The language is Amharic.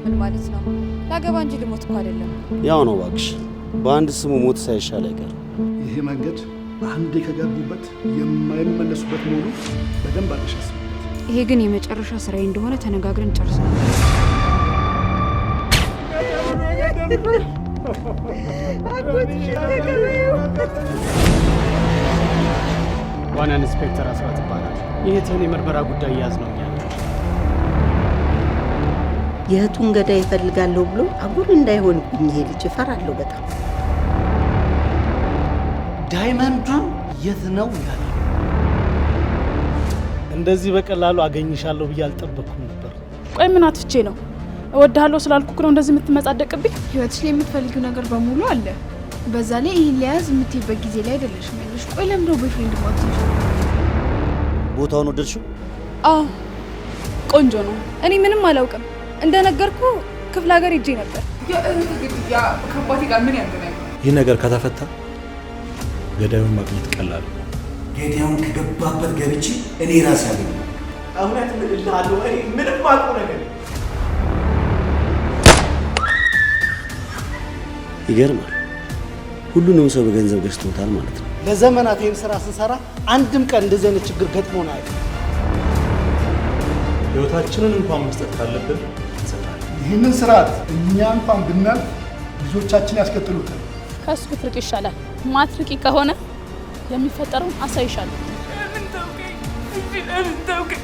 ምን ማለት ነው? ላገባ እንጂ ልሞት እኮ አይደለም። ያው ነው እባክሽ፣ በአንድ ስሙ ሞት ሳይሻል አይቀር። ይሄ መንገድ አንዴ ከገቡበት የማይመለሱበት መሆኑ በደንብ አድርገሽ አስቢበት። ይሄ ግን የመጨረሻ ስራዬ እንደሆነ ተነጋግረን ጨርሰናል። ዋና ኢንስፔክተር አስራት ይባላል። የእህትህን የምርመራ ጉዳይ ያዝነው እኛ። የእህቱን ገዳይ ይፈልጋለሁ ብሎ አጉል እንዳይሆንብኝ ይሄ ልጅ እፈራለሁ በጣም። ዳይመንዱ የት ነው ያለው? እንደዚህ በቀላሉ አገኝሻለሁ ብዬ አልጠበቅኩም ነበር። ቆይ ምን አትቼ ነው? እወድሃለሁ ስላልኩክ ነው እንደዚህ የምትመጻደቅብኝ? ህይወትሽ ላይ የምትፈልጊው ነገር በሙሉ አለ። በዛ ላይ ይሄን ሊያዝ የምትይበት ጊዜ ላይ አይደለሽ ማለት። ቆይ ለምንድነው ቦይፍሬንድ ማትይሽ? ቦታውን ወደድሽው? አዎ ቆንጆ ነው። እኔ ምንም አላውቅም። እንደነገርኩ ክፍለ ሀገር ሄጄ ነበር። ያ ከአባቴ ጋር ምን ያገናኝ? ይህ ነገር ከተፈታ ገዳዩን ማግኘት ቀላል። ገዳዩን ከገባበት ገብቼ እኔ ራሴ ያገኘ እውነት ምን እልሃለሁ? እኔ ምንም አውቀው ነገር ይገርማል። ሁሉንም ሰው በገንዘብ ገዝቶታል ማለት ነው። ለዘመናት ይህን ስራ ስንሰራ አንድም ቀን እንደዚህ አይነት ችግር ገጥሞን አያውቅም። ህይወታችንን እንኳን መስጠት ካለብን እንሰጣለን። ይህንን ስርዓት እኛ እንኳን ብናልፍ ልጆቻችን ያስከትሉታል። ከሱ ብትርቅ ይሻላል። ማትርቂ ከሆነ የሚፈጠረውን አሳይሻለሁ። ለምን ተውከኝ?